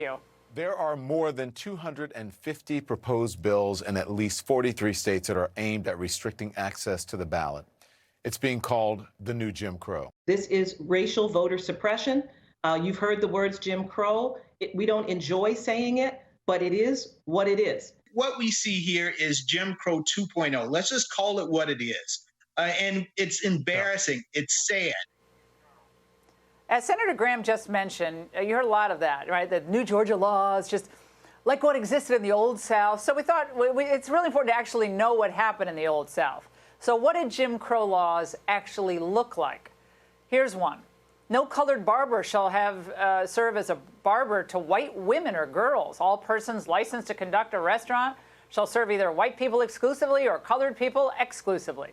you. There are more than 250 proposed bills in at least 43 states that are aimed at restricting access to the ballot. It's being called the new Jim Crow. This is racial voter suppression. You've heard the words Jim Crow. We don't enjoy saying it, but it is what it is. What we see here is Jim Crow 2.0. Let's just call it what it is. And it's embarrassing. It's sad. As Senator Graham just mentioned, you heard a lot of that, right? The new Georgia laws, just like what existed in the Old South. So we thought it's really important to actually know what happened in the Old South. So what did Jim Crow laws actually look like? Here's one. No colored barber shall serve as a barber to white women or girls. All persons licensed to conduct a restaurant shall serve either white people exclusively or colored people exclusively.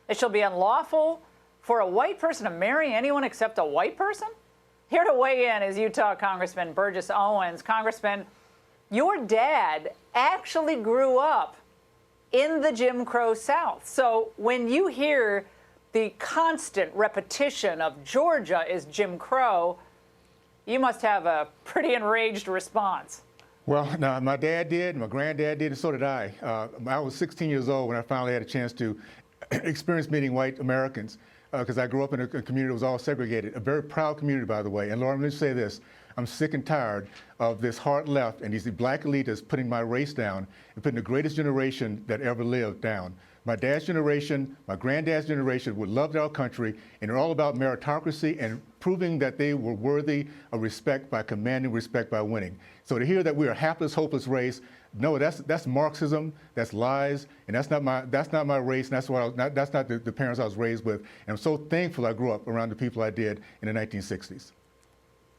It shall be unlawful for a white person to marry anyone except a white person? Here to weigh in is Utah Congressman Burgess Owens. Congressman, your dad actually grew up in the Jim Crow South. So when you hear the constant repetition of Georgia is Jim Crow, you must have a pretty enraged response. Well, no, my dad did, my granddad did, and so did I. I was 16 years old when I finally had a chance to experience meeting white Americans, because I grew up in a community that was all segregated, a very proud community, by the way. And Lauren, let me say this. I'm sick and tired of this hard left and these black elites putting my race down and putting the greatest generation that ever lived down. My dad's generation, my granddad's generation would love our country, and they're all about meritocracy and proving that they were worthy of respect by commanding respect by winning. So to hear that we're a hapless, hopeless race, no, that's Marxism, that's lies, and that's not my race, and that's not the parents I was raised with. And I'm so thankful I grew up around the people I did in the 1960s.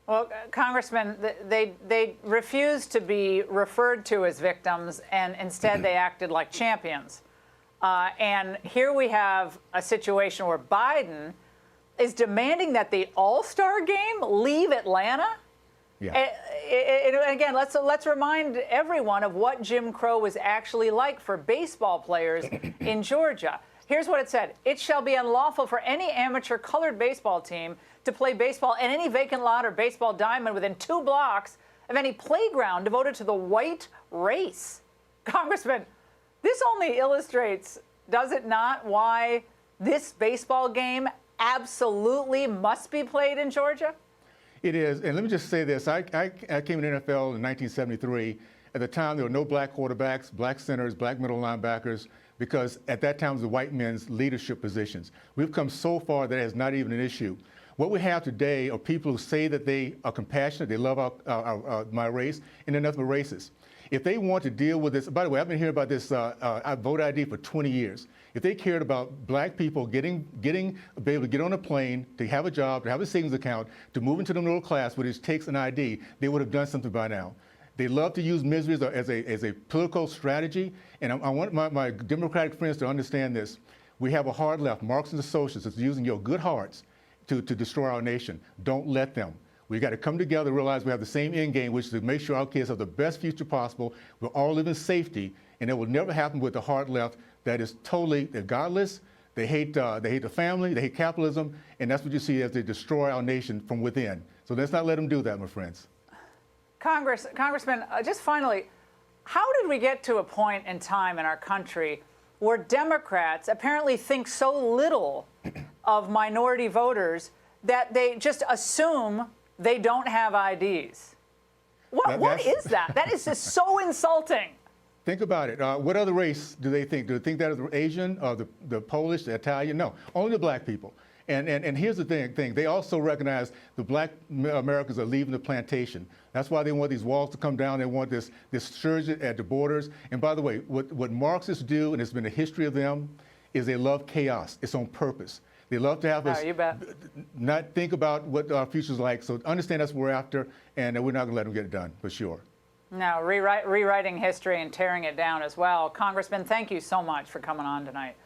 Well, Congressman, they refused to be referred to as victims, and instead they acted like champions. And here we have a situation where Biden is demanding that the All-Star game leave Atlanta. Yeah. And again, let's remind everyone of what Jim Crow was actually like for baseball players in Georgia. Here's what it said. It shall be unlawful for any amateur colored baseball team to play baseball in any vacant lot or baseball diamond within 2 blocks of any playground devoted to the white race. Congressman, this only illustrates, does it not, why this baseball game absolutely must be played in Georgia? It is, and let me just say this. I came in the NFL in 1973. At the time, there were no black quarterbacks, black centers, black middle linebackers, because at that time, it was the white men's leadership positions. We've come so far that it's not even an issue. What we have today are people who say that they are compassionate, they love my race, and they're nothing but racist. If they want to deal with this, by the way, I've been hearing about this voter ID for 20 years. If they cared about black people be able to get on a plane, to have a job, to have a savings account, to move into the middle class, which takes an ID, they would have done something by now. They love to use misery as a political strategy, and I want my Democratic friends to understand this. We have a hard left, Marxists and socialists, that's using your good hearts to destroy our nation. Don't let them. We've got to come together and realize we have the same end game, which is to make sure our kids have the best future possible. We'll all live in safety, and it will never happen with the hard left that is totally godless. They hate the family, they hate capitalism, and that's what you see as they destroy our nation from within. So let's not let them do that, my friends. Congressman, just finally, how did we get to a point in time in our country where Democrats apparently think so little of minority voters that they just assume they don't have IDs? What is that? That is just so insulting. Think about it. What other race do they think? Do they think that is the Asian or the Polish, the Italian? No, only the black people. And here's the thing. They also recognize the black Americans are leaving the plantation. That's why they want these walls to come down. They want this surge at the borders. And by the way, what Marxists do, and it's been a history of them, is they love chaos. It's on purpose. They love to have us not think about what our future's like. So understand that's what we're after, and we're not going to let them get it done, for sure. Now, rewriting history and tearing it down as well. Congressman, thank you so much for coming on tonight.